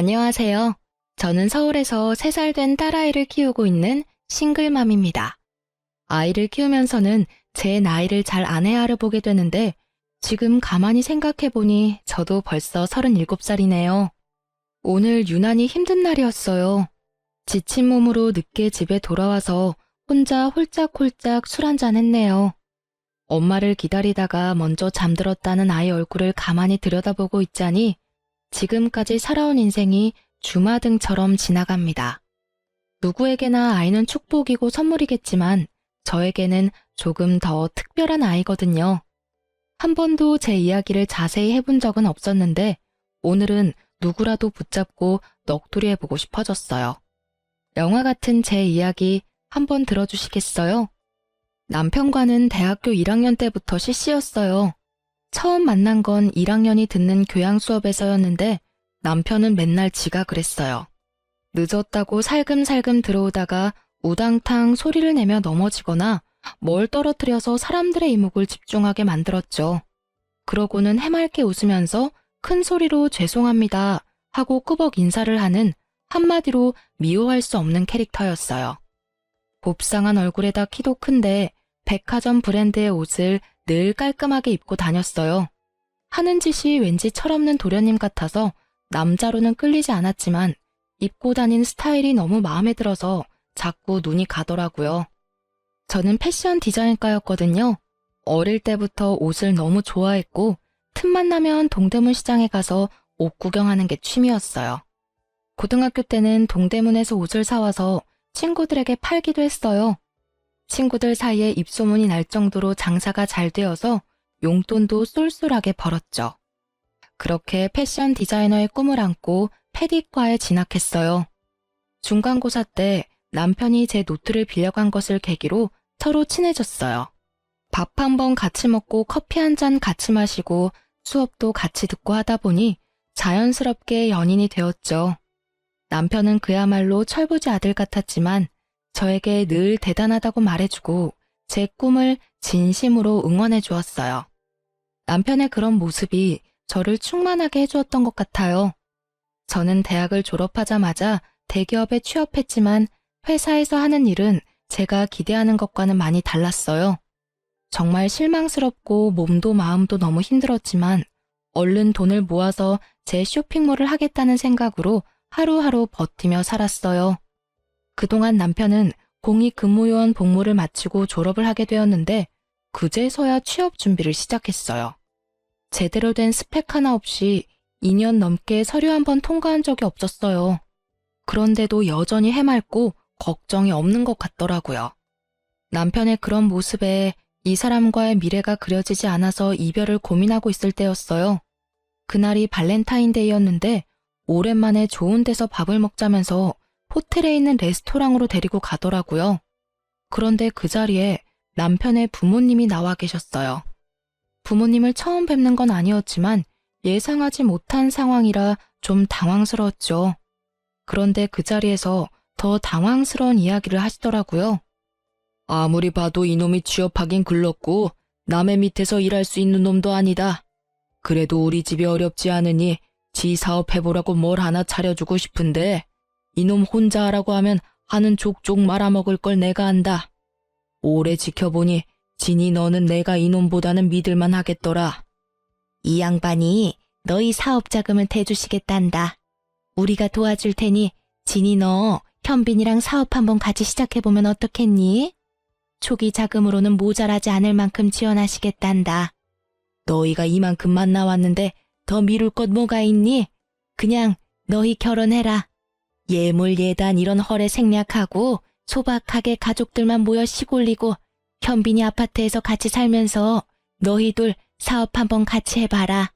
안녕하세요. 저는 서울에서 3살 된 딸아이를 키우고 있는 싱글맘입니다. 아이를 키우면서는 제 나이를 잘 안 헤아려보게 되는데 지금 가만히 생각해보니 저도 벌써 37살이네요. 오늘 유난히 힘든 날이었어요. 지친 몸으로 늦게 집에 돌아와서 혼자 홀짝홀짝 술 한잔 했네요. 엄마를 기다리다가 먼저 잠들었다는 아이 얼굴을 가만히 들여다보고 있자니 지금까지 살아온 인생이 주마등처럼 지나갑니다. 누구에게나 아이는 축복이고 선물이겠지만 저에게는 조금 더 특별한 아이거든요. 한 번도 제 이야기를 자세히 해본 적은 없었는데 오늘은 누구라도 붙잡고 넋두리 해보고 싶어졌어요. 영화 같은 제 이야기 한번 들어주시겠어요? 남편과는 대학교 1학년 때부터 CC였어요. 처음 만난 건 1학년이 듣는 교양 수업에서였는데 남편은 맨날 지가 그랬어요. 늦었다고 살금살금 들어오다가 우당탕 소리를 내며 넘어지거나 뭘 떨어뜨려서 사람들의 이목을 집중하게 만들었죠. 그러고는 해맑게 웃으면서 큰 소리로 죄송합니다 하고 꾸벅 인사를 하는 한마디로 미워할 수 없는 캐릭터였어요. 곱상한 얼굴에다 키도 큰데 백화점 브랜드의 옷을 늘 깔끔하게 입고 다녔어요. 하는 짓이 왠지 철없는 도련님 같아서 남자로는 끌리지 않았지만 입고 다닌 스타일이 너무 마음에 들어서 자꾸 눈이 가더라고요. 저는 패션 디자인과였거든요. 어릴 때부터 옷을 너무 좋아했고 틈만 나면 동대문 시장에 가서 옷 구경하는 게 취미였어요. 고등학교 때는 동대문에서 옷을 사와서 친구들에게 팔기도 했어요. 친구들 사이에 입소문이 날 정도로 장사가 잘 되어서 용돈도 쏠쏠하게 벌었죠. 그렇게 패션 디자이너의 꿈을 안고 패디과에 진학했어요. 중간고사 때 남편이 제 노트를 빌려간 것을 계기로 서로 친해졌어요. 밥 한 번 같이 먹고 커피 한 잔 같이 마시고 수업도 같이 듣고 하다 보니 자연스럽게 연인이 되었죠. 남편은 그야말로 철부지 아들 같았지만 저에게 늘 대단하다고 말해주고 제 꿈을 진심으로 응원해 주었어요. 남편의 그런 모습이 저를 충만하게 해주었던 것 같아요. 저는 대학을 졸업하자마자 대기업에 취업했지만 회사에서 하는 일은 제가 기대하는 것과는 많이 달랐어요. 정말 실망스럽고 몸도 마음도 너무 힘들었지만 얼른 돈을 모아서 제 쇼핑몰을 하겠다는 생각으로 하루하루 버티며 살았어요. 그동안 남편은 공익근무요원 복무를 마치고 졸업을 하게 되었는데 그제서야 취업 준비를 시작했어요. 제대로 된 스펙 하나 없이 2년 넘게 서류 한 번 통과한 적이 없었어요. 그런데도 여전히 해맑고 걱정이 없는 것 같더라고요. 남편의 그런 모습에 이 사람과의 미래가 그려지지 않아서 이별을 고민하고 있을 때였어요. 그날이 발렌타인데이였는데 오랜만에 좋은 데서 밥을 먹자면서 호텔에 있는 레스토랑으로 데리고 가더라고요. 그런데 그 자리에 남편의 부모님이 나와 계셨어요. 부모님을 처음 뵙는 건 아니었지만 예상하지 못한 상황이라 좀 당황스러웠죠. 그런데 그 자리에서 더 당황스러운 이야기를 하시더라고요. 아무리 봐도 이놈이 취업하긴 글렀고 남의 밑에서 일할 수 있는 놈도 아니다. 그래도 우리 집이 어렵지 않으니 지 사업해보라고 뭘 하나 차려주고 싶은데 이놈 혼자 하라고 하면 하는 족족 말아먹을 걸 내가 안다. 오래 지켜보니 진이 너는 내가 이놈보다는 믿을만 하겠더라. 이 양반이 너희 사업 자금을 대주시겠단다. 우리가 도와줄 테니 진이 너 현빈이랑 사업 한번 같이 시작해보면 어떻겠니? 초기 자금으로는 모자라지 않을 만큼 지원하시겠단다. 너희가 이만큼만 나왔는데 더 미룰 것 뭐가 있니? 그냥 너희 결혼해라. 예물 예단 이런 헐에 생략하고 소박하게 가족들만 모여 시골리고 현빈이 아파트에서 같이 살면서 너희들 사업 한번 같이 해봐라.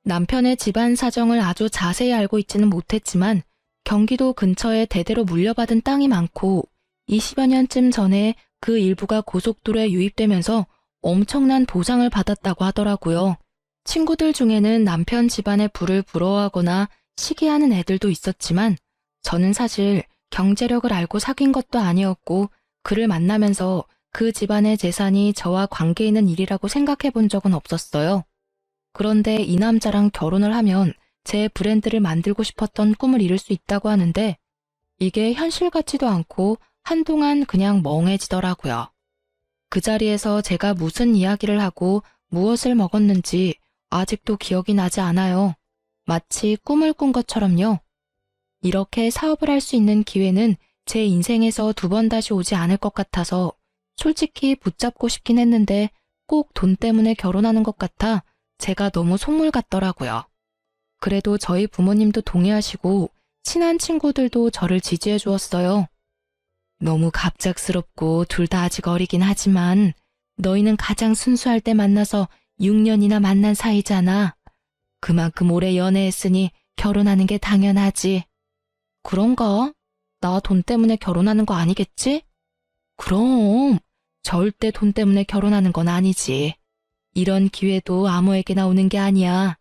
남편의 집안 사정을 아주 자세히 알고 있지는 못했지만 경기도 근처에 대대로 물려받은 땅이 많고 20여 년쯤 전에 그 일부가 고속도로에 유입되면서 엄청난 보상을 받았다고 하더라고요. 친구들 중에는 남편 집안의 부를 부러워하거나 시기하는 애들도 있었지만 저는 사실 경제력을 알고 사귄 것도 아니었고 그를 만나면서 그 집안의 재산이 저와 관계 있는 일이라고 생각해 본 적은 없었어요. 그런데 이 남자랑 결혼을 하면 제 브랜드를 만들고 싶었던 꿈을 이룰 수 있다고 하는데 이게 현실 같지도 않고 한동안 그냥 멍해지더라고요. 그 자리에서 제가 무슨 이야기를 하고 무엇을 먹었는지 아직도 기억이 나지 않아요. 마치 꿈을 꾼 것처럼요. 이렇게 사업을 할 수 있는 기회는 제 인생에서 두 번 다시 오지 않을 것 같아서 솔직히 붙잡고 싶긴 했는데 꼭 돈 때문에 결혼하는 것 같아 제가 너무 속물 같더라고요. 그래도 저희 부모님도 동의하시고 친한 친구들도 저를 지지해 주었어요. 너무 갑작스럽고 둘 다 아직 어리긴 하지만 너희는 가장 순수할 때 만나서 6년이나 만난 사이잖아. 그만큼 오래 연애했으니 결혼하는 게 당연하지. 그런가? 나 돈 때문에 결혼하는 거 아니겠지? 그럼 절대 돈 때문에 결혼하는 건 아니지. 이런 기회도 아무에게나 오는 게 아니야.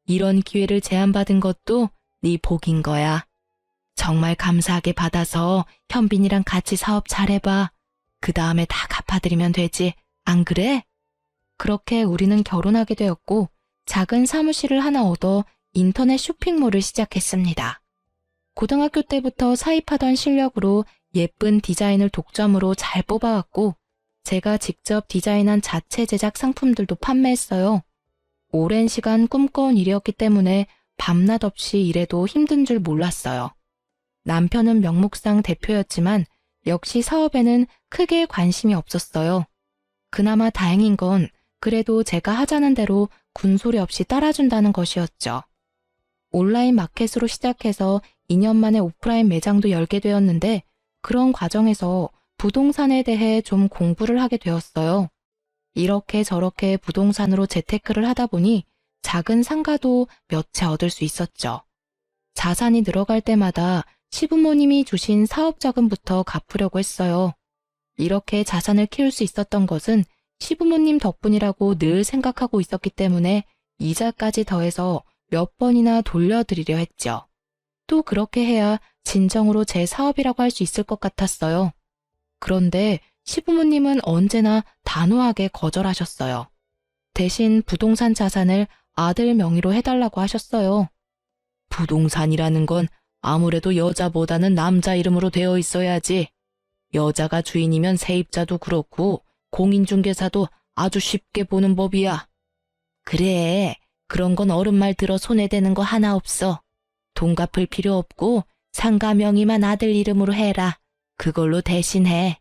이런 기회를 제안받은 것도 네 복인 거야. 정말 감사하게 받아서 현빈이랑 같이 사업 잘해봐. 그 다음에 다 갚아드리면 되지. 안 그래? 그렇게 우리는 결혼하게 되었고 작은 사무실을 하나 얻어 인터넷 쇼핑몰을 시작했습니다. 고등학교 때부터 사입하던 실력으로 예쁜 디자인을 독점으로 잘 뽑아왔고 제가 직접 디자인한 자체 제작 상품들도 판매했어요. 오랜 시간 꿈꿔온 일이었기 때문에 밤낮 없이 일해도 힘든 줄 몰랐어요. 남편은 명목상 대표였지만 역시 사업에는 크게 관심이 없었어요. 그나마 다행인 건 그래도 제가 하자는 대로 군소리 없이 따라준다는 것이었죠. 온라인 마켓으로 시작해서 2년 만에 오프라인 매장도 열게 되었는데 그런 과정에서 부동산에 대해 좀 공부를 하게 되었어요. 이렇게 저렇게 부동산으로 재테크를 하다 보니 작은 상가도 몇 채 얻을 수 있었죠. 자산이 늘어갈 때마다 시부모님이 주신 사업 자금부터 갚으려고 했어요. 이렇게 자산을 키울 수 있었던 것은 시부모님 덕분이라고 늘 생각하고 있었기 때문에 이자까지 더해서 몇 번이나 돌려드리려 했죠. 또 그렇게 해야 진정으로 제 사업이라고 할 수 있을 것 같았어요. 그런데 시부모님은 언제나 단호하게 거절하셨어요. 대신 부동산 자산을 아들 명의로 해달라고 하셨어요. 부동산이라는 건 아무래도 여자보다는 남자 이름으로 되어 있어야지. 여자가 주인이면 세입자도 그렇고 공인중개사도 아주 쉽게 보는 법이야. 그래, 그런 건 어른 말 들어 손에 대는 거 하나 없어. 돈 갚을 필요 없고 상가 명의만 아들 이름으로 해라. 그걸로 대신해.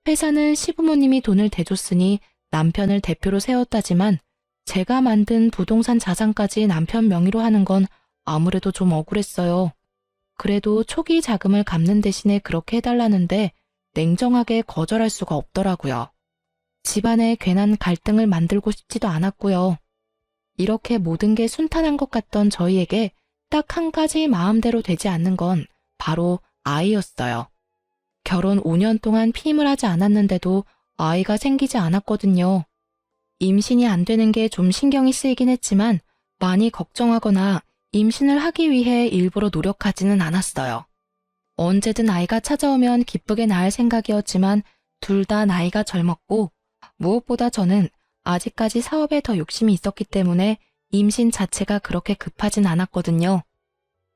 회사는 시부모님이 돈을 대줬으니 남편을 대표로 세웠다지만 제가 만든 부동산 자산까지 남편 명의로 하는 건 아무래도 좀 억울했어요. 그래도 초기 자금을 갚는 대신에 그렇게 해달라는데 냉정하게 거절할 수가 없더라고요. 집안에 괜한 갈등을 만들고 싶지도 않았고요. 이렇게 모든 게 순탄한 것 같던 저희에게 딱 한 가지 마음대로 되지 않는 건 바로 아이였어요. 결혼 5년 동안 피임을 하지 않았는데도 아이가 생기지 않았거든요. 임신이 안 되는 게 좀 신경이 쓰이긴 했지만 많이 걱정하거나 임신을 하기 위해 일부러 노력하지는 않았어요. 언제든 아이가 찾아오면 기쁘게 낳을 생각이었지만 둘 다 나이가 젊었고 무엇보다 저는 아직까지 사업에 더 욕심이 있었기 때문에 임신 자체가 그렇게 급하진 않았거든요.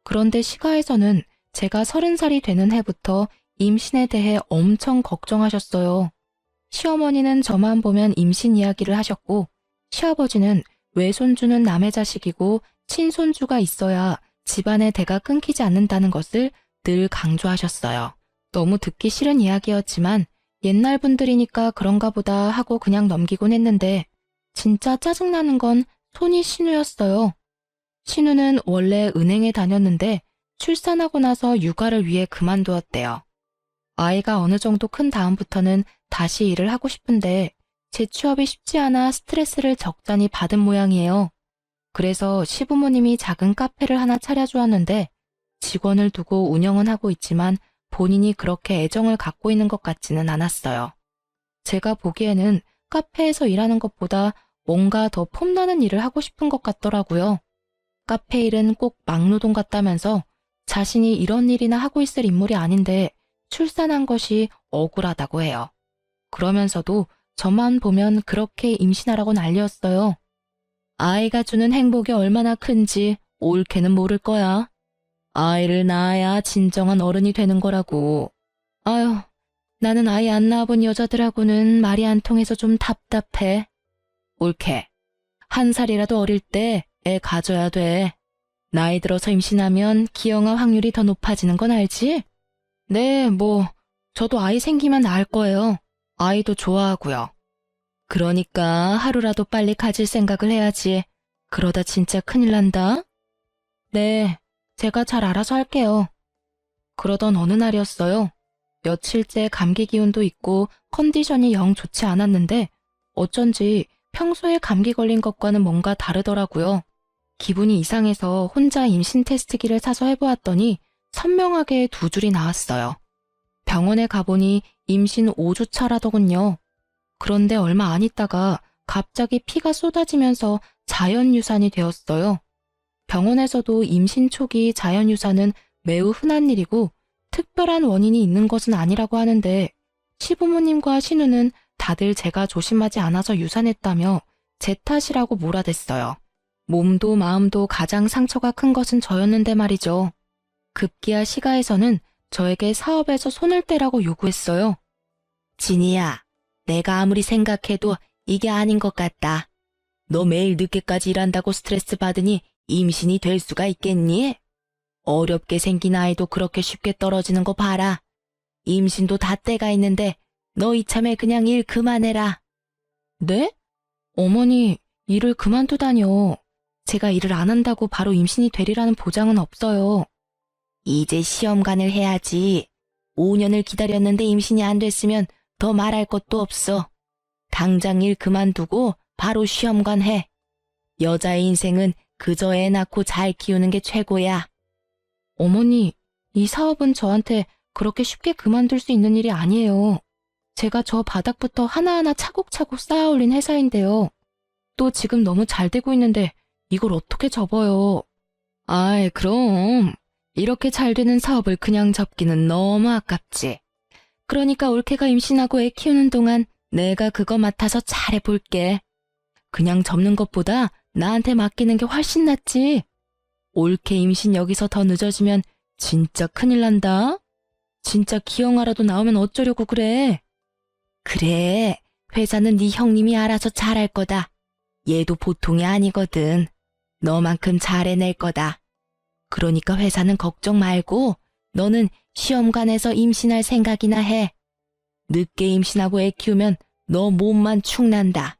그런데 시가에서는 제가 30살이 되는 해부터 임신에 대해 엄청 걱정하셨어요. 시어머니는 저만 보면 임신 이야기를 하셨고 시아버지는 외손주는 남의 자식이고 친손주가 있어야 집안의 대가 끊기지 않는다는 것을 늘 강조하셨어요. 너무 듣기 싫은 이야기였지만 옛날 분들이니까 그런가 보다 하고 그냥 넘기곤 했는데 진짜 짜증나는 건 손이 신우였어요. 신우는 원래 은행에 다녔는데 출산하고 나서 육아를 위해 그만두었대요. 아이가 어느 정도 큰 다음부터는 다시 일을 하고 싶은데 재취업이 쉽지 않아 스트레스를 적잖이 받은 모양이에요. 그래서 시부모님이 작은 카페를 하나 차려주었는데 직원을 두고 운영은 하고 있지만 본인이 그렇게 애정을 갖고 있는 것 같지는 않았어요. 제가 보기에는 카페에서 일하는 것보다 뭔가 더 폼나는 일을 하고 싶은 것 같더라고요. 카페 일은 꼭 막노동 같다면서 자신이 이런 일이나 하고 있을 인물이 아닌데 출산한 것이 억울하다고 해요. 그러면서도 저만 보면 그렇게 임신하라고 난리였어요. 아이가 주는 행복이 얼마나 큰지 올케는 모를 거야. 아이를 낳아야 진정한 어른이 되는 거라고. 아유, 나는 아이 안 낳아본 여자들하고는 말이 안 통해서 좀 답답해. 올케, 1살이라도 어릴 때 애 가져야 돼. 나이 들어서 임신하면 기형아 확률이 더 높아지는 건 알지? 네, 저도 아이 생기면 낳을 거예요. 아이도 좋아하고요. 그러니까 하루라도 빨리 가질 생각을 해야지. 그러다 진짜 큰일 난다. 네, 제가 잘 알아서 할게요. 그러던 어느 날이었어요. 며칠째 감기 기운도 있고 컨디션이 영 좋지 않았는데 어쩐지 평소에 감기 걸린 것과는 뭔가 다르더라고요. 기분이 이상해서 혼자 임신 테스트기를 사서 해보았더니 선명하게 2줄이 나왔어요. 병원에 가보니 임신 5주 차라더군요. 그런데 얼마 안 있다가 갑자기 피가 쏟아지면서 자연유산이 되었어요. 병원에서도 임신 초기 자연유산은 매우 흔한 일이고 특별한 원인이 있는 것은 아니라고 하는데 시부모님과 신우는 다들 제가 조심하지 않아서 유산했다며 제 탓이라고 몰아댔어요. 몸도 마음도 가장 상처가 큰 것은 저였는데 말이죠. 급기야 시가에서는 저에게 사업에서 손을 떼라고 요구했어요. 진이야, 내가 아무리 생각해도 이게 아닌 것 같다. 너 매일 늦게까지 일한다고 스트레스 받으니 임신이 될 수가 있겠니? 어렵게 생긴 아이도 그렇게 쉽게 떨어지는 거 봐라. 임신도 다 때가 있는데 너 이참에 그냥 일 그만해라. 네? 어머니, 일을 그만두다뇨. 제가 일을 안 한다고 바로 임신이 되리라는 보장은 없어요. 이제 시험관을 해야지. 5년을 기다렸는데 임신이 안 됐으면 더 말할 것도 없어. 당장 일 그만두고 바로 시험관 해. 여자의 인생은 그저 애 낳고 잘 키우는 게 최고야. 어머니, 이 사업은 저한테 그렇게 쉽게 그만둘 수 있는 일이 아니에요. 제가 저 바닥부터 하나하나 차곡차곡 쌓아 올린 회사인데요. 또 지금 너무 잘 되고 있는데 이걸 어떻게 접어요? 아이, 그럼 이렇게 잘 되는 사업을 그냥 접기는 너무 아깝지. 그러니까 올케가 임신하고 애 키우는 동안 내가 그거 맡아서 잘해볼게. 그냥 접는 것보다 나한테 맡기는 게 훨씬 낫지. 올케 임신 여기서 더 늦어지면 진짜 큰일 난다. 진짜 기형아라도 나오면 어쩌려고 그래. 그래, 회사는 네 형님이 알아서 잘할 거다. 얘도 보통이 아니거든. 너만큼 잘해낼 거다. 그러니까 회사는 걱정 말고 너는 시험관에서 임신할 생각이나 해. 늦게 임신하고 애 키우면 너 몸만 축난다.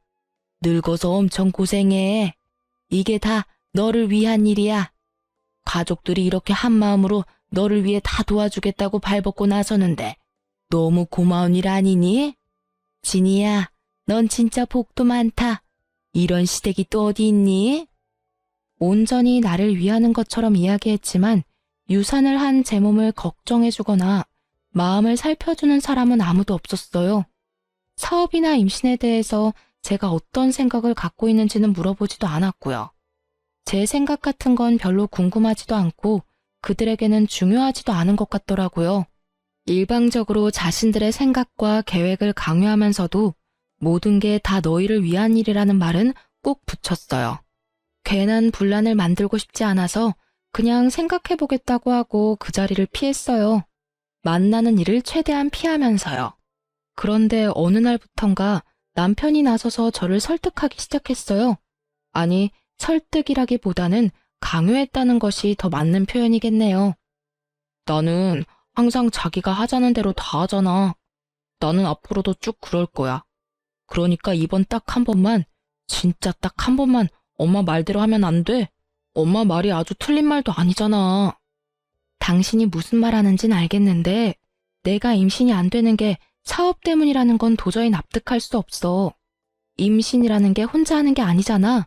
늙어서 엄청 고생해. 이게 다 너를 위한 일이야. 가족들이 이렇게 한마음으로 너를 위해 다 도와주겠다고 발벗고 나서는데 너무 고마운 일 아니니? 진이야, 넌 진짜 복도 많다. 이런 시댁이 또 어디 있니? 온전히 나를 위하는 것처럼 이야기했지만 유산을 한 제 몸을 걱정해주거나 마음을 살펴주는 사람은 아무도 없었어요. 사업이나 임신에 대해서 제가 어떤 생각을 갖고 있는지는 물어보지도 않았고요. 제 생각 같은 건 별로 궁금하지도 않고 그들에게는 중요하지도 않은 것 같더라고요. 일방적으로 자신들의 생각과 계획을 강요하면서도 모든 게 다 너희를 위한 일이라는 말은 꼭 붙였어요. 괜한 분란을 만들고 싶지 않아서 그냥 생각해보겠다고 하고 그 자리를 피했어요. 만나는 일을 최대한 피하면서요. 그런데 어느 날부턴가 남편이 나서서 저를 설득하기 시작했어요. 아니, 설득이라기보다는 강요했다는 것이 더 맞는 표현이겠네요. 나는 항상 자기가 하자는 대로 다 하잖아. 나는 앞으로도 쭉 그럴 거야. 그러니까 이번 딱 한 번만, 진짜 딱 한 번만 엄마 말대로 하면 안 돼? 엄마 말이 아주 틀린 말도 아니잖아. 당신이 무슨 말 하는진 알겠는데 내가 임신이 안 되는 게 사업 때문이라는 건 도저히 납득할 수 없어. 임신이라는 게 혼자 하는 게 아니잖아.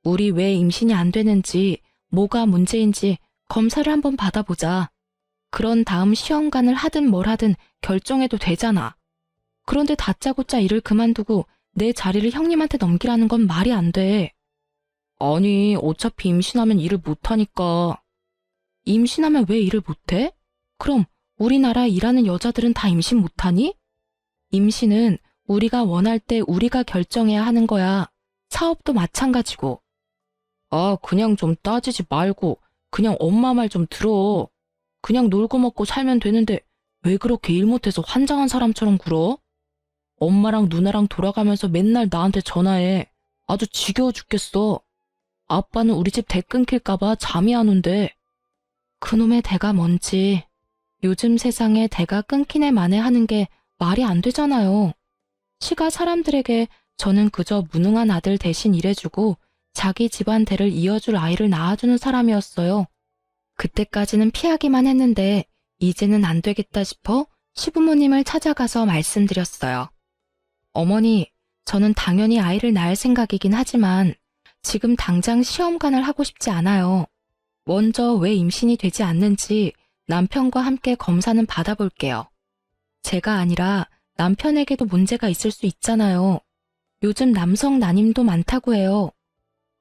우리 왜 임신이 안 되는지, 뭐가 문제인지 검사를 한번 받아보자. 그런 다음 시험관을 하든 뭘 하든 결정해도 되잖아. 그런데 다짜고짜 일을 그만두고 내 자리를 형님한테 넘기라는 건 말이 안 돼. 아니, 어차피 임신하면 일을 못하니까. 임신하면 왜 일을 못해? 그럼 우리나라 일하는 여자들은 다 임신 못하니? 임신은 우리가 원할 때 우리가 결정해야 하는 거야. 사업도 마찬가지고. 아, 그냥 좀 따지지 말고 그냥 엄마 말 좀 들어. 그냥 놀고 먹고 살면 되는데 왜 그렇게 일 못해서 환장한 사람처럼 굴어? 엄마랑 누나랑 돌아가면서 맨날 나한테 전화해. 아주 지겨워 죽겠어. 아빠는 우리 집 대 끊길까봐 잠이 안 온대. 그놈의 대가 뭔지. 요즘 세상에 대가 끊기네 마네 하는 게 말이 안 되잖아요. 시가 사람들에게 저는 그저 무능한 아들 대신 일해주고 자기 집안 대를 이어줄 아이를 낳아주는 사람이었어요. 그때까지는 피하기만 했는데 이제는 안 되겠다 싶어 시부모님을 찾아가서 말씀드렸어요. 어머니, 저는 당연히 아이를 낳을 생각이긴 하지만 지금 당장 시험관을 하고 싶지 않아요. 먼저 왜 임신이 되지 않는지 남편과 함께 검사는 받아볼게요. 제가 아니라 남편에게도 문제가 있을 수 있잖아요. 요즘 남성 난임도 많다고 해요.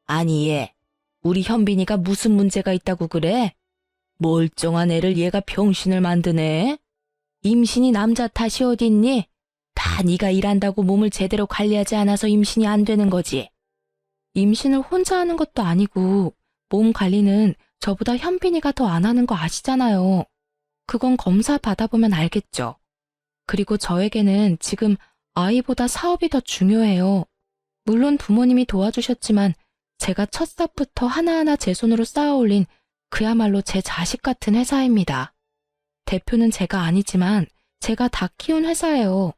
아니 얘, 우리 현빈이가 무슨 문제가 있다고 그래? 멀쩡한 애를 얘가 병신을 만드네. 임신이 남자 탓이 어딨니? 다 네가 일한다고 몸을 제대로 관리하지 않아서 임신이 안 되는 거지. 임신을 혼자 하는 것도 아니고 몸 관리는 저보다 현빈이가 더 안 하는 거 아시잖아요. 그건 검사 받아보면 알겠죠. 그리고 저에게는 지금 아이보다 사업이 더 중요해요. 물론 부모님이 도와주셨지만 제가 첫 삽부터 하나하나 제 손으로 쌓아올린 그야말로 제 자식 같은 회사입니다. 대표는 제가 아니지만 제가 다 키운 회사예요.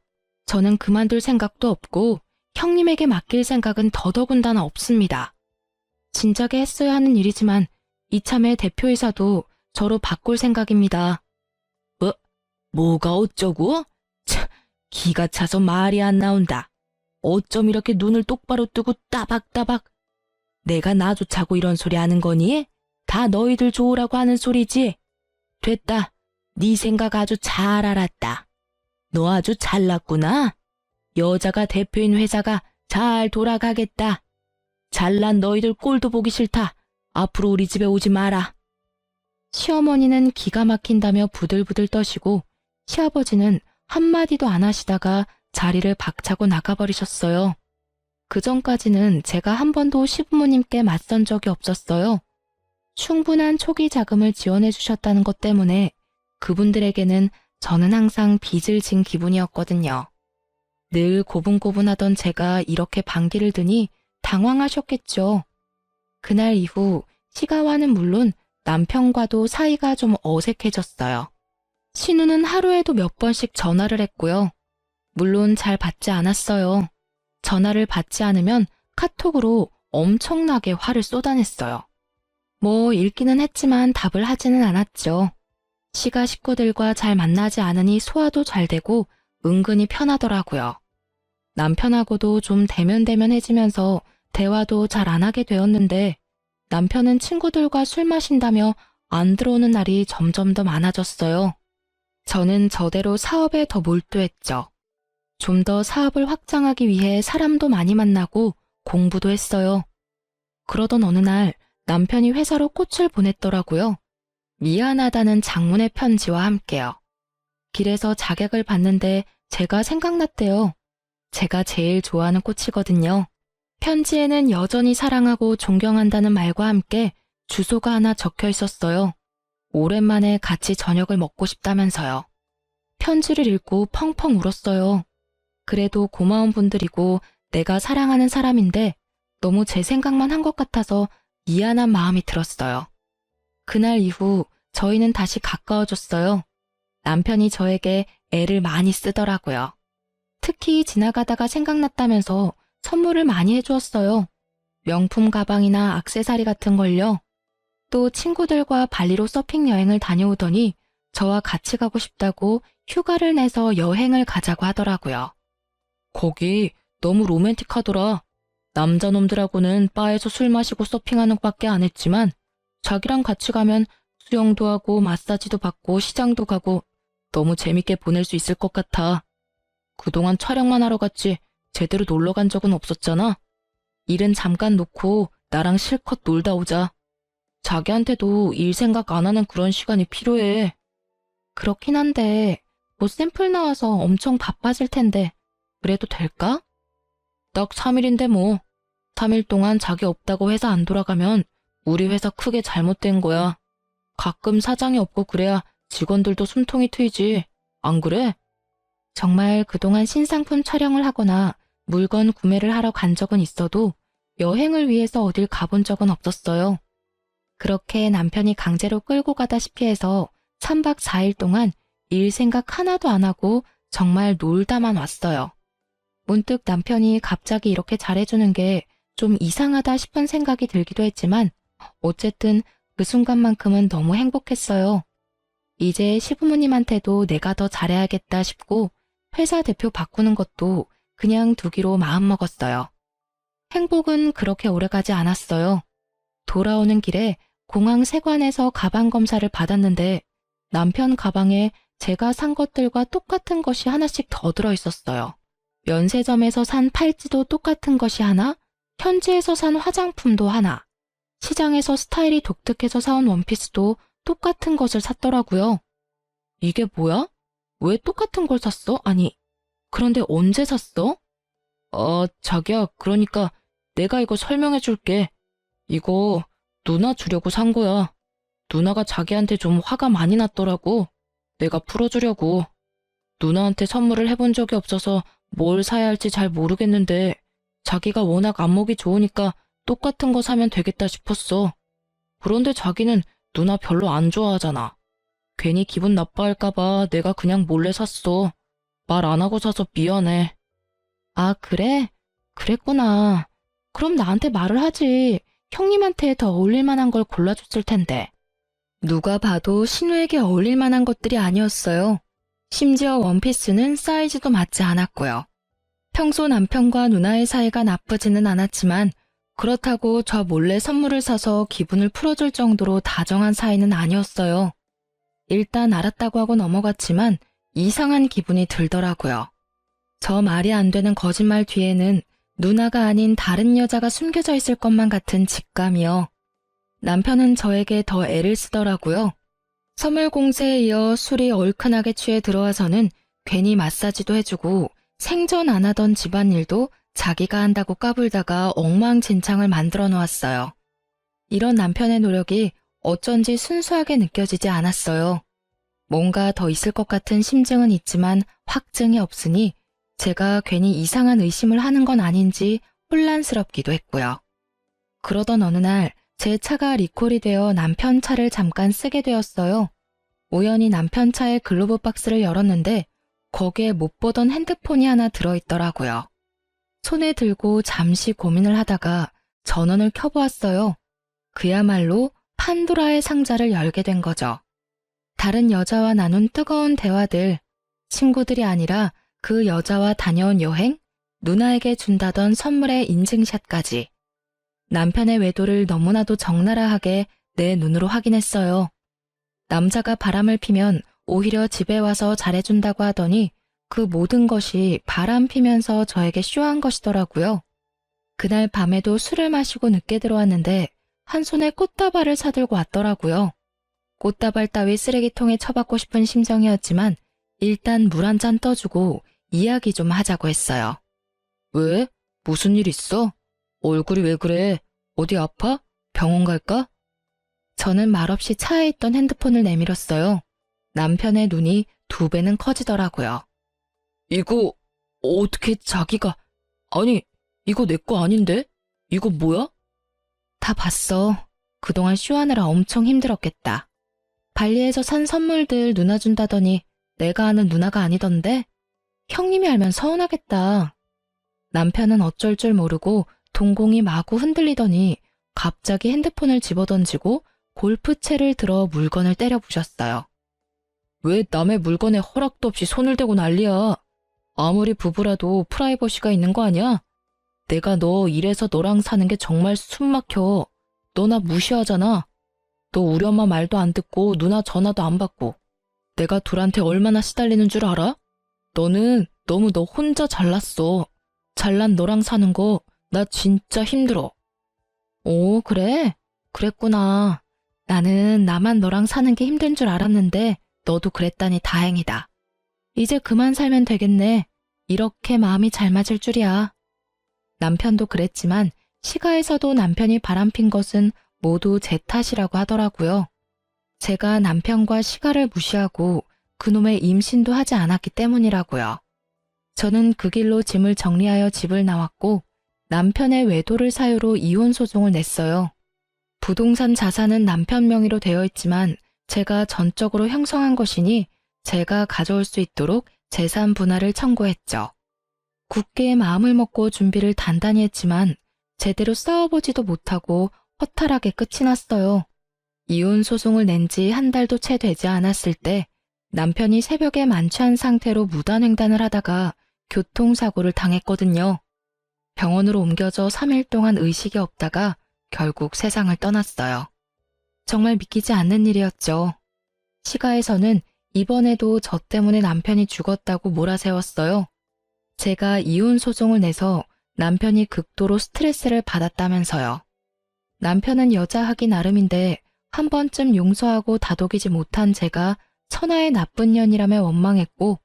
저는 그만둘 생각도 없고 형님에게 맡길 생각은 더더군다나 없습니다. 진작에 했어야 하는 일이지만 이참에 대표이사도 저로 바꿀 생각입니다. 뭐가 어쩌고? 참, 기가 차서 말이 안 나온다. 어쩜 이렇게 눈을 똑바로 뜨고 따박따박. 내가 나조차고 이런 소리 하는 거니? 다 너희들 좋으라고 하는 소리지? 됐다. 네 생각 아주 잘 알았다. 너 아주 잘났구나. 여자가 대표인 회사가 잘 돌아가겠다. 잘난 너희들 꼴도 보기 싫다. 앞으로 우리 집에 오지 마라. 시어머니는 기가 막힌다며 부들부들 떠시고 시아버지는 한마디도 안 하시다가 자리를 박차고 나가버리셨어요. 그전까지는 제가 한 번도 시부모님께 맞선 적이 없었어요. 충분한 초기 자금을 지원해 주셨다는 것 때문에 그분들에게는 저는 항상 빚을 진 기분이었거든요. 늘 고분고분하던 제가 이렇게 반기를 드니 당황하셨겠죠. 그날 이후 시가와는 물론 남편과도 사이가 좀 어색해졌어요. 신우는 하루에도 몇 번씩 전화를 했고요. 물론 잘 받지 않았어요. 전화를 받지 않으면 카톡으로 엄청나게 화를 쏟아냈어요. 뭐 읽기는 했지만 답을 하지는 않았죠. 시가 식구들과 잘 만나지 않으니 소화도 잘 되고 은근히 편하더라고요. 남편하고도 좀 대면대면해지면서 대화도 잘 안 하게 되었는데 남편은 친구들과 술 마신다며 안 들어오는 날이 점점 더 많아졌어요. 저는 저대로 사업에 더 몰두했죠. 좀 더 사업을 확장하기 위해 사람도 많이 만나고 공부도 했어요. 그러던 어느 날 남편이 회사로 꽃을 보냈더라고요. 미안하다는 장문의 편지와 함께요. 길에서 자객을 봤는데 제가 생각났대요. 제가 제일 좋아하는 꽃이거든요. 편지에는 여전히 사랑하고 존경한다는 말과 함께 주소가 하나 적혀 있었어요. 오랜만에 같이 저녁을 먹고 싶다면서요. 편지를 읽고 펑펑 울었어요. 그래도 고마운 분들이고 내가 사랑하는 사람인데 너무 제 생각만 한 것 같아서 미안한 마음이 들었어요. 그날 이후 저희는 다시 가까워졌어요. 남편이 저에게 애를 많이 쓰더라고요. 특히 지나가다가 생각났다면서 선물을 많이 해주었어요. 명품 가방이나 액세서리 같은 걸요. 또 친구들과 발리로 서핑 여행을 다녀오더니 저와 같이 가고 싶다고 휴가를 내서 여행을 가자고 하더라고요. 거기 너무 로맨틱하더라. 남자놈들하고는 바에서 술 마시고 서핑하는 것밖에 안 했지만 자기랑 같이 가면 수영도 하고 마사지도 받고 시장도 가고 너무 재밌게 보낼 수 있을 것 같아. 그동안 촬영만 하러 갔지 제대로 놀러 간 적은 없었잖아. 일은 잠깐 놓고 나랑 실컷 놀다 오자. 자기한테도 일 생각 안 하는 그런 시간이 필요해. 그렇긴 한데 뭐 샘플 나와서 엄청 바빠질 텐데 그래도 될까? 딱 3일인데 뭐. 3일 동안 자기 없다고 회사 안 돌아가면 우리 회사 크게 잘못된 거야. 가끔 사장이 없고 그래야 직원들도 숨통이 트이지. 안 그래? 정말 그동안 신상품 촬영을 하거나 물건 구매를 하러 간 적은 있어도 여행을 위해서 어딜 가본 적은 없었어요. 그렇게 남편이 강제로 끌고 가다시피 해서 3박 4일 동안 일 생각 하나도 안 하고 정말 놀다만 왔어요. 문득 남편이 갑자기 이렇게 잘해주는 게 좀 이상하다 싶은 생각이 들기도 했지만 어쨌든 그 순간만큼은 너무 행복했어요. 이제 시부모님한테도 내가 더 잘해야겠다 싶고 회사 대표 바꾸는 것도 그냥 두기로 마음먹었어요. 행복은 그렇게 오래가지 않았어요. 돌아오는 길에 공항 세관에서 가방 검사를 받았는데 남편 가방에 제가 산 것들과 똑같은 것이 하나씩 더 들어있었어요. 면세점에서 산 팔찌도 똑같은 것이 하나, 현지에서 산 화장품도 하나, 시장에서 스타일이 독특해서 사온 원피스도 똑같은 것을 샀더라고요. 이게 뭐야? 왜 똑같은 걸 샀어? 아니, 그런데 언제 샀어? 자기야, 그러니까 내가 이거 설명해 줄게. 이거 누나 주려고 산 거야. 누나가 자기한테 좀 화가 많이 났더라고. 내가 풀어주려고. 누나한테 선물을 해본 적이 없어서 뭘 사야 할지 잘 모르겠는데 자기가 워낙 안목이 좋으니까 똑같은 거 사면 되겠다 싶었어. 그런데 자기는 누나 별로 안 좋아하잖아. 괜히 기분 나빠할까봐 내가 그냥 몰래 샀어. 말 안 하고 사서 미안해. 아, 그래? 그랬구나. 그럼 나한테 말을 하지. 형님한테 더 어울릴 만한 걸 골라줬을 텐데. 누가 봐도 신우에게 어울릴 만한 것들이 아니었어요. 심지어 원피스는 사이즈도 맞지 않았고요. 평소 남편과 누나의 사이가 나쁘지는 않았지만 그렇다고 저 몰래 선물을 사서 기분을 풀어줄 정도로 다정한 사이는 아니었어요. 일단 알았다고 하고 넘어갔지만 이상한 기분이 들더라고요. 저 말이 안 되는 거짓말 뒤에는 누나가 아닌 다른 여자가 숨겨져 있을 것만 같은 직감이요. 남편은 저에게 더 애를 쓰더라고요. 선물 공세에 이어 술이 얼큰하게 취해 들어와서는 괜히 마사지도 해주고 생전 안 하던 집안일도 자기가 한다고 까불다가 엉망진창을 만들어 놓았어요. 이런 남편의 노력이 어쩐지 순수하게 느껴지지 않았어요. 뭔가 더 있을 것 같은 심증은 있지만 확증이 없으니 제가 괜히 이상한 의심을 하는 건 아닌지 혼란스럽기도 했고요. 그러던 어느 날 제 차가 리콜이 되어 남편 차를 잠깐 쓰게 되었어요. 우연히 남편 차의 글로브 박스를 열었는데 거기에 못 보던 핸드폰이 하나 들어있더라고요. 손에 들고 잠시 고민을 하다가 전원을 켜보았어요. 그야말로 판도라의 상자를 열게 된 거죠. 다른 여자와 나눈 뜨거운 대화들, 친구들이 아니라 그 여자와 다녀온 여행, 누나에게 준다던 선물의 인증샷까지. 남편의 외도를 너무나도 적나라하게 내 눈으로 확인했어요. 남자가 바람을 피면 오히려 집에 와서 잘해준다고 하더니 그 모든 것이 바람 피면서 저에게 쇼한 것이더라고요. 그날 밤에도 술을 마시고 늦게 들어왔는데 한 손에 꽃다발을 사들고 왔더라고요. 꽃다발 따위 쓰레기통에 처박고 싶은 심정이었지만 일단 물 한 잔 떠주고 이야기 좀 하자고 했어요. 왜? 무슨 일 있어? 얼굴이 왜 그래? 어디 아파? 병원 갈까? 저는 말없이 차에 있던 핸드폰을 내밀었어요. 남편의 눈이 2배는 커지더라고요. 이거 어떻게 자기가... 아니, 이거 내 거 아닌데? 이거 뭐야? 다 봤어. 그동안 쇼하느라 엄청 힘들었겠다. 발리에서 산 선물들 누나 준다더니 내가 아는 누나가 아니던데? 형님이 알면 서운하겠다. 남편은 어쩔 줄 모르고 동공이 마구 흔들리더니 갑자기 핸드폰을 집어던지고 골프채를 들어 물건을 때려 부셨어요. 왜 남의 물건에 허락도 없이 손을 대고 난리야. 아무리 부부라도 프라이버시가 있는 거 아니야? 내가 너 이래서 너랑 사는 게 정말 숨 막혀. 너 나 무시하잖아. 너 우리 엄마 말도 안 듣고 누나 전화도 안 받고. 내가 둘한테 얼마나 시달리는 줄 알아? 너는 너무 너 혼자 잘났어. 잘난 너랑 사는 거 나 진짜 힘들어. 오, 그래? 그랬구나. 나는 나만 너랑 사는 게 힘든 줄 알았는데 너도 그랬다니 다행이다. 이제 그만 살면 되겠네. 이렇게 마음이 잘 맞을 줄이야. 남편도 그랬지만 시가에서도 남편이 바람핀 것은 모두 제 탓이라고 하더라고요. 제가 남편과 시가를 무시하고 그놈의 임신도 하지 않았기 때문이라고요. 저는 그 길로 짐을 정리하여 집을 나왔고 남편의 외도를 사유로 이혼 소송을 냈어요. 부동산 자산은 남편 명의로 되어 있지만 제가 전적으로 형성한 것이니 제가 가져올 수 있도록 재산 분할을 청구했죠. 굳게 마음을 먹고 준비를 단단히 했지만 제대로 싸워보지도 못하고 허탈하게 끝이 났어요. 이혼 소송을 낸 지 한 달도 채 되지 않았을 때 남편이 새벽에 만취한 상태로 무단횡단을 하다가 교통사고를 당했거든요. 병원으로 옮겨져 3일 동안 의식이 없다가 결국 세상을 떠났어요. 정말 믿기지 않는 일이었죠. 시가에서는 이번에도 저 때문에 남편이 죽었다고 몰아세웠어요. 제가 이혼 소송을 내서 남편이 극도로 스트레스를 받았다면서요. 남편은 여자하기 나름인데 한 번쯤 용서하고 다독이지 못한 제가 천하의 나쁜 년이라며 원망했고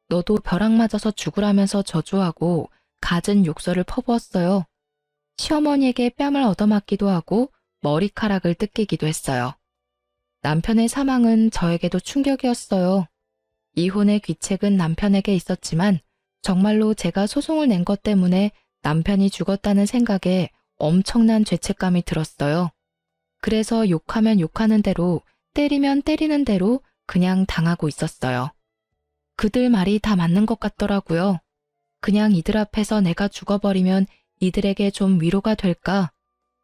너도 벼락 맞아서 죽으라면서 저주하고 갖은 욕설을 퍼부었어요. 시어머니에게 뺨을 얻어맞기도 하고 머리카락을 뜯기기도 했어요. 남편의 사망은 저에게도 충격이었어요. 이혼의 귀책은 남편에게 있었지만 정말로 제가 소송을 낸 것 때문에 남편이 죽었다는 생각에 엄청난 죄책감이 들었어요. 그래서 욕하면 욕하는 대로, 때리면 때리는 대로 그냥 당하고 있었어요. 그들 말이 다 맞는 것 같더라고요. 그냥 이들 앞에서 내가 죽어버리면 이들에게 좀 위로가 될까?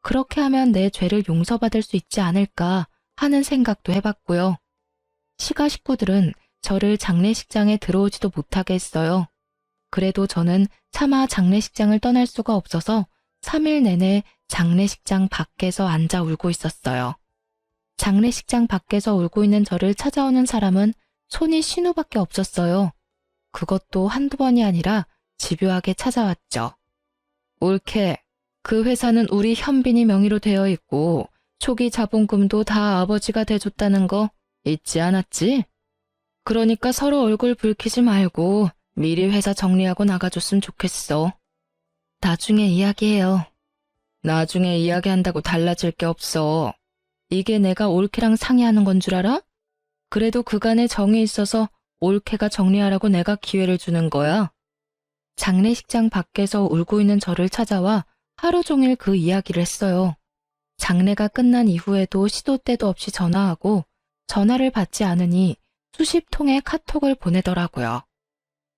그렇게 하면 내 죄를 용서받을 수 있지 않을까 하는 생각도 해봤고요. 시가 식구들은 저를 장례식장에 들어오지도 못하게 했어요. 그래도 저는 차마 장례식장을 떠날 수가 없어서 3일 내내 장례식장 밖에서 앉아 울고 있었어요. 장례식장 밖에서 울고 있는 저를 찾아오는 사람은 손이 신우밖에 없었어요. 그것도 한두 번이 아니라 집요하게 찾아왔죠. 옳게, 그 회사는 우리 현빈이 명의로 되어 있고 초기 자본금도 다 아버지가 대줬다는 거 잊지 않았지? 그러니까 서로 얼굴 붉히지 말고 미리 회사 정리하고 나가줬으면 좋겠어. 나중에 이야기해요. 나중에 이야기한다고 달라질 게 없어. 이게 내가 올케랑 상의하는 건 줄 알아? 그래도 그간에 정이 있어서 올케가 정리하라고 내가 기회를 주는 거야. 장례식장 밖에서 울고 있는 저를 찾아와 하루 종일 그 이야기를 했어요. 장례가 끝난 이후에도 시도 때도 없이 전화하고 전화를 받지 않으니 수십 통의 카톡을 보내더라고요.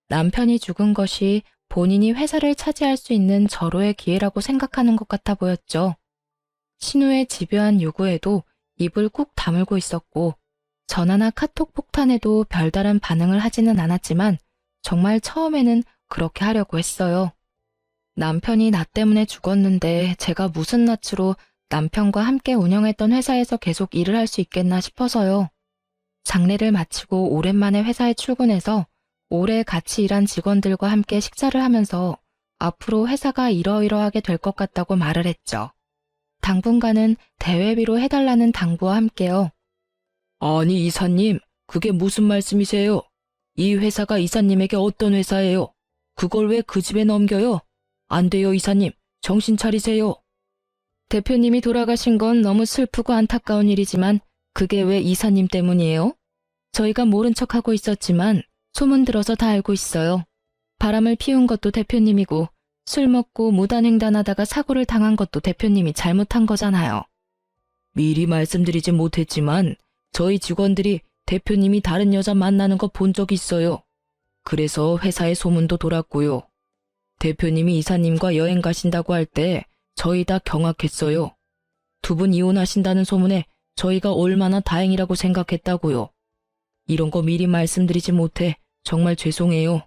남편이 죽은 것이 본인이 회사를 차지할 수 있는 절호의 기회라고 생각하는 것 같아 보였죠. 신우의 집요한 요구에도 입을 꾹 다물고 있었고 전화나 카톡 폭탄에도 별다른 반응을 하지는 않았지만 정말 처음에는 그렇게 하려고 했어요. 남편이 나 때문에 죽었는데 제가 무슨 낯으로 남편과 함께 운영했던 회사에서 계속 일을 할 수 있겠나 싶어서요. 장례를 마치고 오랜만에 회사에 출근해서 오래 같이 일한 직원들과 함께 식사를 하면서 앞으로 회사가 이러이러하게 될 것 같다고 말을 했죠. 당분간은 대회비로 해달라는 당부와 함께요. 아니 이사님, 그게 무슨 말씀이세요? 이 회사가 이사님에게 어떤 회사예요? 그걸 왜 그 집에 넘겨요? 안 돼요 이사님, 정신 차리세요. 대표님이 돌아가신 건 너무 슬프고 안타까운 일이지만 그게 왜 이사님 때문이에요? 저희가 모른 척하고 있었지만 소문 들어서 다 알고 있어요. 바람을 피운 것도 대표님이고 술 먹고 무단횡단하다가 사고를 당한 것도 대표님이 잘못한 거잖아요. 미리 말씀드리지 못했지만 저희 직원들이 대표님이 다른 여자 만나는 거 본 적 있어요. 그래서 회사에 소문도 돌았고요. 대표님이 이사님과 여행 가신다고 할 때 저희 다 경악했어요. 두 분 이혼하신다는 소문에 저희가 얼마나 다행이라고 생각했다고요. 이런 거 미리 말씀드리지 못해 정말 죄송해요.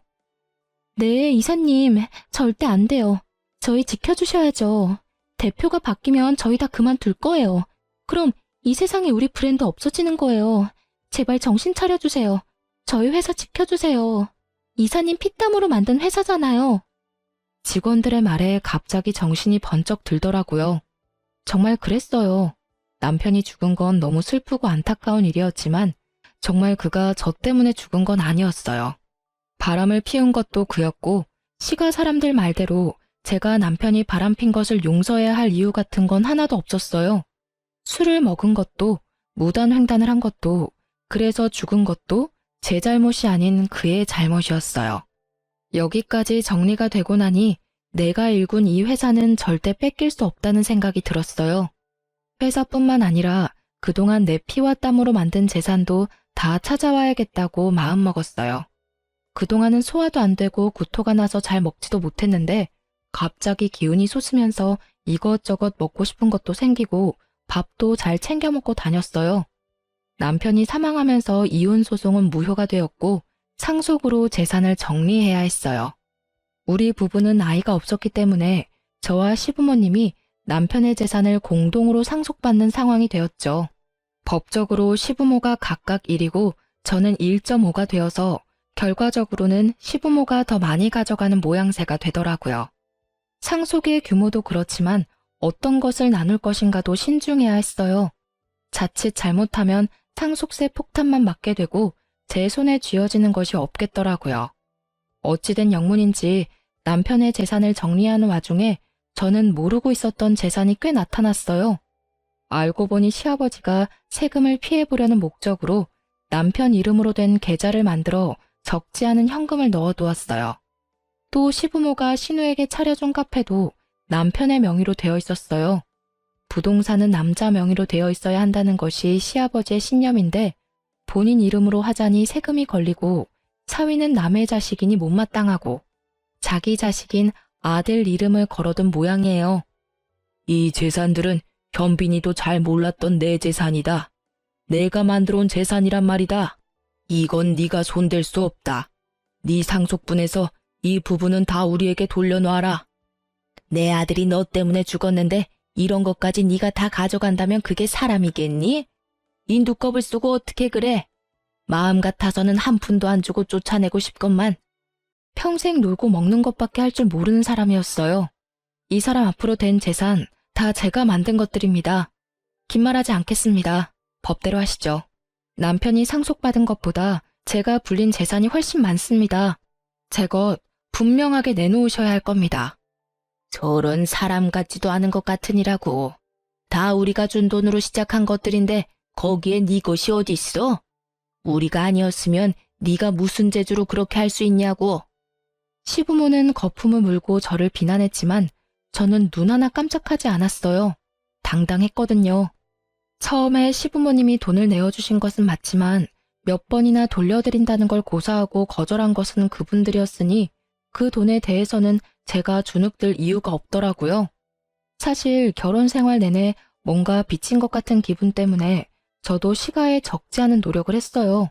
네, 이사님, 절대 안 돼요. 저희 지켜주셔야죠. 대표가 바뀌면 저희 다 그만둘 거예요. 그럼 이 세상에 우리 브랜드 없어지는 거예요. 제발 정신 차려주세요. 저희 회사 지켜주세요. 이사님 피땀으로 만든 회사잖아요. 직원들의 말에 갑자기 정신이 번쩍 들더라고요. 정말 그랬어요. 남편이 죽은 건 너무 슬프고 안타까운 일이었지만 정말 그가 저 때문에 죽은 건 아니었어요. 바람을 피운 것도 그였고 시가 사람들 말대로 제가 남편이 바람핀 것을 용서해야 할 이유 같은 건 하나도 없었어요. 술을 먹은 것도, 무단횡단을 한 것도, 그래서 죽은 것도 제 잘못이 아닌 그의 잘못이었어요. 여기까지 정리가 되고 나니 내가 일군 이 회사는 절대 뺏길 수 없다는 생각이 들었어요. 회사뿐만 아니라 그동안 내 피와 땀으로 만든 재산도 다 찾아와야겠다고 마음먹었어요. 그동안은 소화도 안 되고 구토가 나서 잘 먹지도 못했는데 갑자기 기운이 솟으면서 이것저것 먹고 싶은 것도 생기고 밥도 잘 챙겨 먹고 다녔어요. 남편이 사망하면서 이혼 소송은 무효가 되었고 상속으로 재산을 정리해야 했어요. 우리 부부는 아이가 없었기 때문에 저와 시부모님이 남편의 재산을 공동으로 상속받는 상황이 되었죠. 법적으로 시부모가 각각 1이고 저는 1.5가 되어서 결과적으로는 시부모가 더 많이 가져가는 모양새가 되더라고요. 상속의 규모도 그렇지만 어떤 것을 나눌 것인가도 신중해야 했어요. 자칫 잘못하면 상속세 폭탄만 맞게 되고 제 손에 쥐어지는 것이 없겠더라고요. 어찌된 영문인지 남편의 재산을 정리하는 와중에 저는 모르고 있었던 재산이 꽤 나타났어요. 알고 보니 시아버지가 세금을 피해보려는 목적으로 남편 이름으로 된 계좌를 만들어 적지 않은 현금을 넣어두었어요. 또 시부모가 신우에게 차려준 카페도 남편의 명의로 되어 있었어요. 부동산은 남자 명의로 되어 있어야 한다는 것이 시아버지의 신념인데 본인 이름으로 하자니 세금이 걸리고 사위는 남의 자식이니 못마땅하고 자기 자식인 아들 이름을 걸어둔 모양이에요. 이 재산들은 현빈이도 잘 몰랐던 내 재산이다. 내가 만들어 온 재산이란 말이다. 이건 네가 손댈 수 없다. 네 상속분에서 이 부분은 다 우리에게 돌려놔라. 내 아들이 너 때문에 죽었는데 이런 것까지 네가 다 가져간다면 그게 사람이겠니? 인두껍을 쓰고 어떻게 그래? 마음 같아서는 한 푼도 안 주고 쫓아내고 싶건만 평생 놀고 먹는 것밖에 할 줄 모르는 사람이었어요. 이 사람 앞으로 된 재산 다 제가 만든 것들입니다. 긴 말하지 않겠습니다. 법대로 하시죠. 남편이 상속받은 것보다 제가 불린 재산이 훨씬 많습니다. 제 것 분명하게 내놓으셔야 할 겁니다. 저런 사람 같지도 않은 것 같으니라고. 다 우리가 준 돈으로 시작한 것들인데 거기에 네 것이 어딨어? 우리가 아니었으면 네가 무슨 재주로 그렇게 할 수 있냐고. 시부모는 거품을 물고 저를 비난했지만 저는 눈 하나 깜짝하지 않았어요. 당당했거든요. 처음에 시부모님이 돈을 내어주신 것은 맞지만 몇 번이나 돌려드린다는 걸 고사하고 거절한 것은 그분들이었으니 그 돈에 대해서는 제가 주눅들 이유가 없더라고요. 사실 결혼 생활 내내 뭔가 빚진 것 같은 기분 때문에 저도 시가에 적지 않은 노력을 했어요.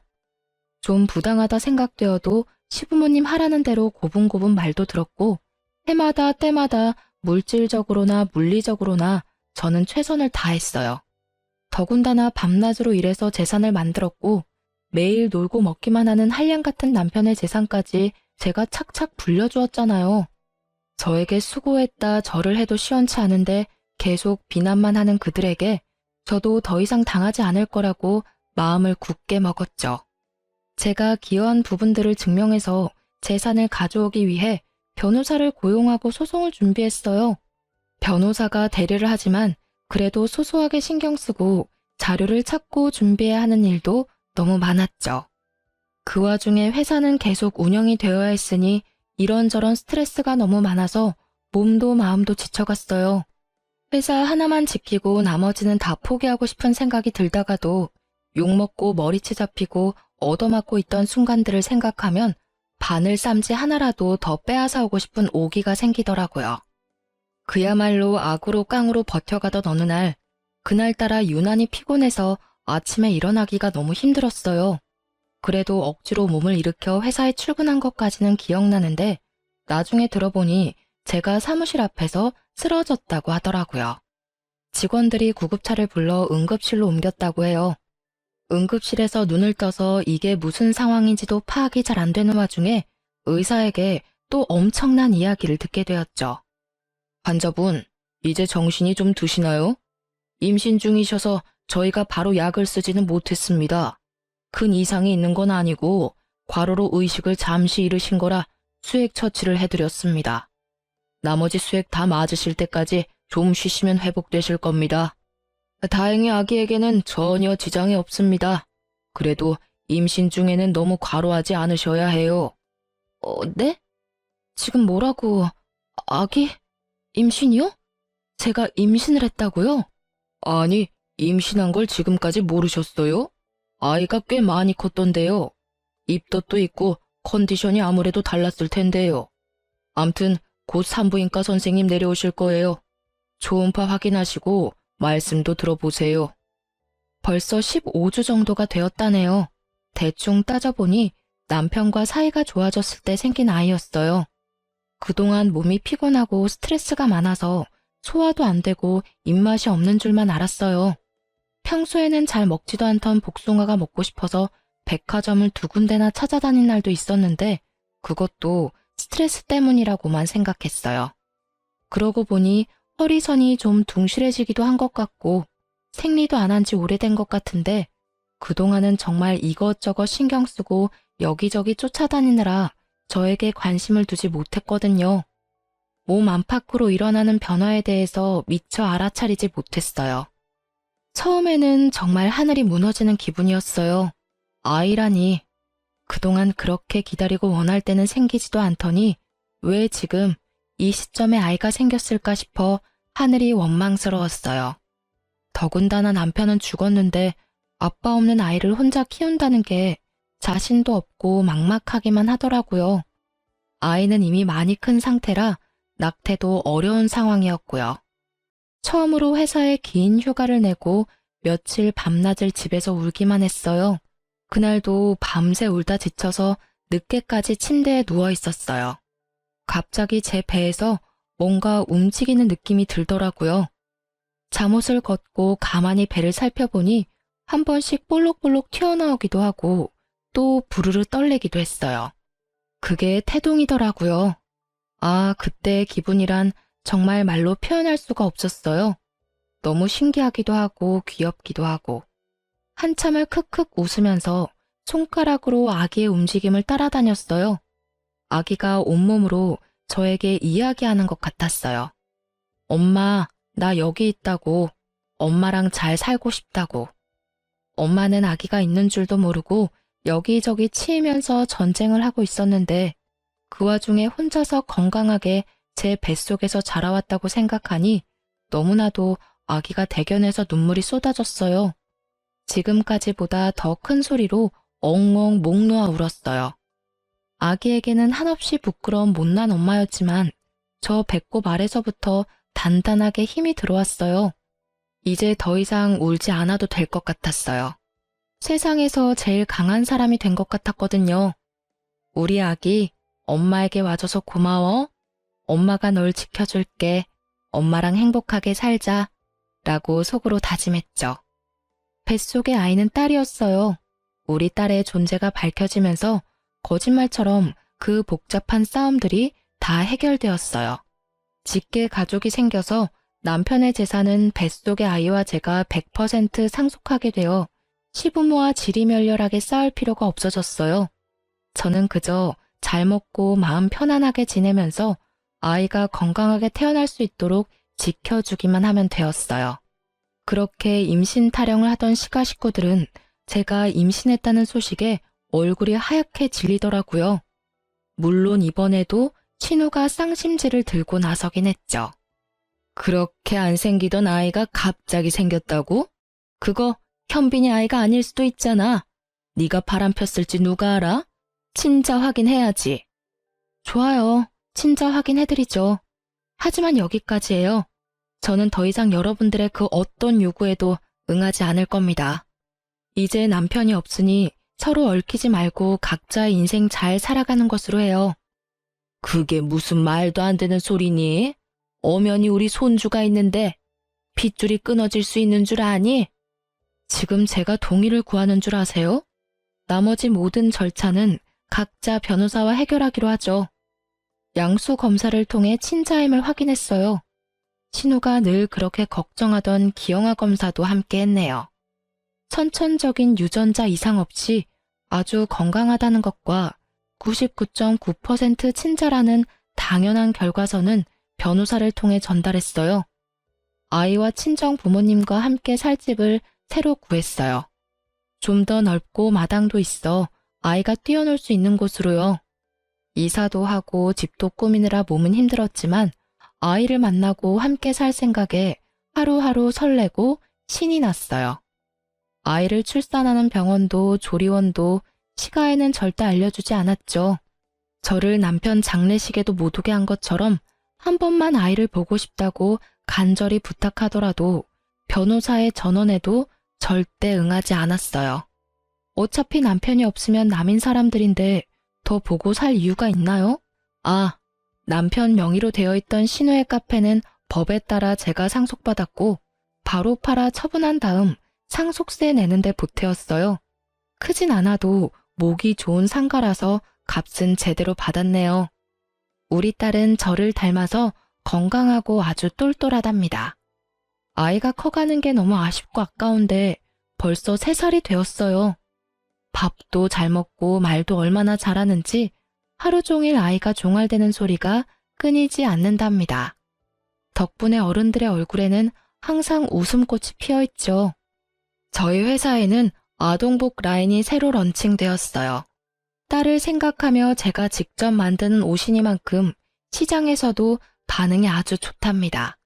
좀 부당하다 생각되어도 시부모님 하라는 대로 고분고분 말도 들었고 해마다 때마다 물질적으로나 물리적으로나 저는 최선을 다했어요. 더군다나 밤낮으로 일해서 재산을 만들었고 매일 놀고 먹기만 하는 한량 같은 남편의 재산까지 제가 착착 불려주었잖아요. 저에게 수고했다 절을 해도 시원치 않은데 계속 비난만 하는 그들에게 저도 더 이상 당하지 않을 거라고 마음을 굳게 먹었죠. 제가 기여한 부분들을 증명해서 재산을 가져오기 위해 변호사를 고용하고 소송을 준비했어요. 변호사가 대리를 하지만 그래도 소소하게 신경 쓰고 자료를 찾고 준비해야 하는 일도 너무 많았죠. 그 와중에 회사는 계속 운영이 되어야 했으니 이런저런 스트레스가 너무 많아서 몸도 마음도 지쳐갔어요. 회사 하나만 지키고 나머지는 다 포기하고 싶은 생각이 들다가도 욕먹고 머리채 잡히고 얻어맞고 있던 순간들을 생각하면 바늘 쌈지 하나라도 더 빼앗아 오고 싶은 오기가 생기더라고요. 그야말로 악으로 깡으로 버텨가던 어느 날, 그날따라 유난히 피곤해서 아침에 일어나기가 너무 힘들었어요. 그래도 억지로 몸을 일으켜 회사에 출근한 것까지는 기억나는데 나중에 들어보니 제가 사무실 앞에서 쓰러졌다고 하더라고요. 직원들이 구급차를 불러 응급실로 옮겼다고 해요. 응급실에서 눈을 떠서 이게 무슨 상황인지도 파악이 잘 안 되는 와중에 의사에게 또 엄청난 이야기를 듣게 되었죠. 환자분, 이제 정신이 좀 드시나요? 임신 중이셔서 저희가 바로 약을 쓰지는 못했습니다. 큰 이상이 있는 건 아니고 과로로 의식을 잠시 잃으신 거라 수액 처치를 해드렸습니다. 나머지 수액 다 맞으실 때까지 좀 쉬시면 회복되실 겁니다. 다행히 아기에게는 전혀 지장이 없습니다. 그래도 임신 중에는 너무 과로하지 않으셔야 해요. 네? 지금 뭐라고? 아기? 임신이요? 제가 임신을 했다고요? 아니, 임신한 걸 지금까지 모르셨어요? 아이가 꽤 많이 컸던데요. 입덧도 있고 컨디션이 아무래도 달랐을 텐데요. 암튼 곧 산부인과 선생님 내려오실 거예요. 초음파 확인하시고 말씀도 들어보세요. 벌써 15주 정도가 되었다네요. 대충 따져보니 남편과 사이가 좋아졌을 때 생긴 아이였어요. 그동안 몸이 피곤하고 스트레스가 많아서 소화도 안 되고 입맛이 없는 줄만 알았어요. 평소에는 잘 먹지도 않던 복숭아가 먹고 싶어서 백화점을 2군데나 찾아다닌 날도 있었는데 그것도 스트레스 때문이라고만 생각했어요. 그러고 보니 허리선이 좀 둥실해지기도 한 것 같고 생리도 안 한 지 오래된 것 같은데 그동안은 정말 이것저것 신경 쓰고 여기저기 쫓아다니느라 저에게 관심을 두지 못했거든요. 몸 안팎으로 일어나는 변화에 대해서 미처 알아차리지 못했어요. 처음에는 정말 하늘이 무너지는 기분이었어요. 아이라니. 그동안 그렇게 기다리고 원할 때는 생기지도 않더니 왜 지금 이 시점에 아이가 생겼을까 싶어 하늘이 원망스러웠어요. 더군다나 남편은 죽었는데 아빠 없는 아이를 혼자 키운다는 게 자신도 없고 막막하기만 하더라고요. 아이는 이미 많이 큰 상태라 낙태도 어려운 상황이었고요. 처음으로 회사에 긴 휴가를 내고 며칠 밤낮을 집에서 울기만 했어요. 그날도 밤새 울다 지쳐서 늦게까지 침대에 누워 있었어요. 갑자기 제 배에서 뭔가 움직이는 느낌이 들더라고요. 잠옷을 걷고 가만히 배를 살펴보니 한 번씩 볼록볼록 튀어나오기도 하고 또 부르르 떨리기도 했어요. 그게 태동이더라고요. 아, 그때의 기분이란 정말 말로 표현할 수가 없었어요. 너무 신기하기도 하고 귀엽기도 하고. 한참을 크크 웃으면서 손가락으로 아기의 움직임을 따라다녔어요. 아기가 온몸으로 저에게 이야기하는 것 같았어요. 엄마, 나 여기 있다고. 엄마랑 잘 살고 싶다고. 엄마는 아기가 있는 줄도 모르고 여기저기 치이면서 전쟁을 하고 있었는데 그 와중에 혼자서 건강하게 제 뱃속에서 자라왔다고 생각하니 너무나도 아기가 대견해서 눈물이 쏟아졌어요. 지금까지보다 더 큰 소리로 엉엉 목 놓아 울었어요. 아기에게는 한없이 부끄러운 못난 엄마였지만 저 배꼽 아래서부터 단단하게 힘이 들어왔어요. 이제 더 이상 울지 않아도 될 것 같았어요. 세상에서 제일 강한 사람이 된 것 같았거든요. 우리 아기, 엄마에게 와줘서 고마워. 엄마가 널 지켜줄게. 엄마랑 행복하게 살자. 라고 속으로 다짐했죠. 뱃속의 아이는 딸이었어요. 우리 딸의 존재가 밝혀지면서 거짓말처럼 그 복잡한 싸움들이 다 해결되었어요. 직계 가족이 생겨서 남편의 재산은 뱃속의 아이와 제가 100% 상속하게 되어 시부모와 지리멸렬하게 싸울 필요가 없어졌어요. 저는 그저 잘 먹고 마음 편안하게 지내면서 아이가 건강하게 태어날 수 있도록 지켜주기만 하면 되었어요. 그렇게 임신 타령을 하던 시가 식구들은 제가 임신했다는 소식에 얼굴이 하얗게 질리더라고요. 물론 이번에도 신우가 쌍심지를 들고 나서긴 했죠. 그렇게 안 생기던 아이가 갑자기 생겼다고? 그거 현빈이 아이가 아닐 수도 있잖아. 네가 바람 폈을지 누가 알아? 친자 확인해야지. 좋아요. 친자 확인해드리죠. 하지만 여기까지예요. 저는 더 이상 여러분들의 그 어떤 요구에도 응하지 않을 겁니다. 이제 남편이 없으니 서로 얽히지 말고 각자의 인생 잘 살아가는 것으로 해요. 그게 무슨 말도 안 되는 소리니? 엄연히 우리 손주가 있는데 핏줄이 끊어질 수 있는 줄 아니? 지금 제가 동의를 구하는 줄 아세요? 나머지 모든 절차는 각자 변호사와 해결하기로 하죠. 양수 검사를 통해 친자임을 확인했어요. 신우가 늘 그렇게 걱정하던 기영아 검사도 함께 했네요. 선천적인 유전자 이상 없이 아주 건강하다는 것과 99.9% 친자라는 당연한 결과서는 변호사를 통해 전달했어요. 아이와 친정 부모님과 함께 살 집을 새로 구했어요. 좀 더 넓고 마당도 있어 아이가 뛰어놀 수 있는 곳으로요. 이사도 하고 집도 꾸미느라 몸은 힘들었지만 아이를 만나고 함께 살 생각에 하루하루 설레고 신이 났어요. 아이를 출산하는 병원도 조리원도 시가에는 절대 알려주지 않았죠. 저를 남편 장례식에도 못 오게 한 것처럼 한 번만 아이를 보고 싶다고 간절히 부탁하더라도 변호사의 전원에도 절대 응하지 않았어요. 어차피 남편이 없으면 남인 사람들인데 더 보고 살 이유가 있나요? 아, 남편 명의로 되어 있던 신우의 카페는 법에 따라 제가 상속받았고 바로 팔아 처분한 다음 상속세 내는데 보태었어요. 크진 않아도 목이 좋은 상가라서 값은 제대로 받았네요. 우리 딸은 저를 닮아서 건강하고 아주 똘똘하답니다. 아이가 커가는 게 너무 아쉽고 아까운데 벌써 3살이 되었어요. 밥도 잘 먹고 말도 얼마나 잘하는지 하루 종일 아이가 종알대는 소리가 끊이지 않는답니다. 덕분에 어른들의 얼굴에는 항상 웃음꽃이 피어있죠. 저희 회사에는 아동복 라인이 새로 런칭되었어요. 딸을 생각하며 제가 직접 만드는 옷이니만큼 시장에서도 반응이 아주 좋답니다.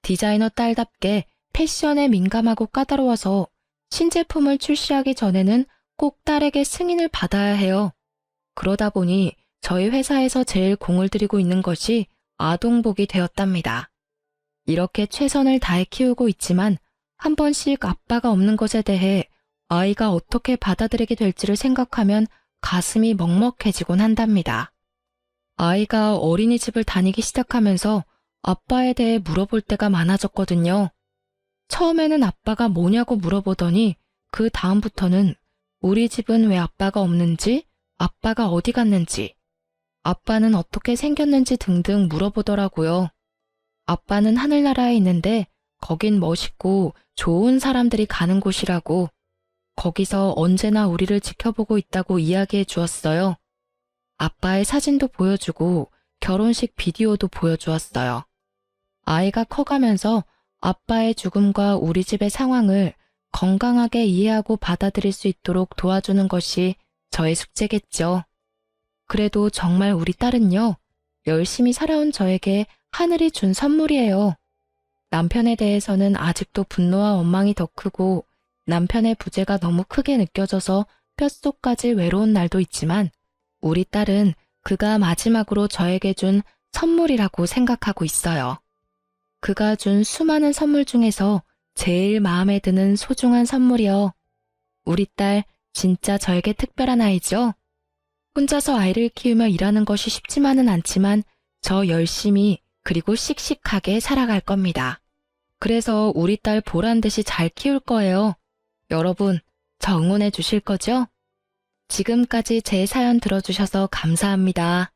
디자이너 딸답게 패션에 민감하고 까다로워서 신제품을 출시하기 전에는 꼭 딸에게 승인을 받아야 해요. 그러다 보니 저희 회사에서 제일 공을 들이고 있는 것이 아동복이 되었답니다. 이렇게 최선을 다해 키우고 있지만 한 번씩 아빠가 없는 것에 대해 아이가 어떻게 받아들이게 될지를 생각하면 가슴이 먹먹해지곤 한답니다. 아이가 어린이집을 다니기 시작하면서 아빠에 대해 물어볼 때가 많아졌거든요. 처음에는 아빠가 뭐냐고 물어보더니 그 다음부터는 우리 집은 왜 아빠가 없는지, 아빠가 어디 갔는지, 아빠는 어떻게 생겼는지 등등 물어보더라고요. 아빠는 하늘나라에 있는데 거긴 멋있고 좋은 사람들이 가는 곳이라고, 거기서 언제나 우리를 지켜보고 있다고 이야기해 주었어요. 아빠의 사진도 보여주고 결혼식 비디오도 보여주었어요. 아이가 커가면서 아빠의 죽음과 우리 집의 상황을 건강하게 이해하고 받아들일 수 있도록 도와주는 것이 저의 숙제겠죠. 그래도 정말 우리 딸은요, 열심히 살아온 저에게 하늘이 준 선물이에요. 남편에 대해서는 아직도 분노와 원망이 더 크고 남편의 부재가 너무 크게 느껴져서 뼛속까지 외로운 날도 있지만 우리 딸은 그가 마지막으로 저에게 준 선물이라고 생각하고 있어요. 그가 준 수많은 선물 중에서 제일 마음에 드는 소중한 선물이요. 우리 딸 진짜 저에게 특별한 아이죠? 혼자서 아이를 키우며 일하는 것이 쉽지만은 않지만 저 열심히 그리고 씩씩하게 살아갈 겁니다. 그래서 우리 딸 보란 듯이 잘 키울 거예요. 여러분, 저 응원해 주실 거죠? 지금까지 제 사연 들어주셔서 감사합니다.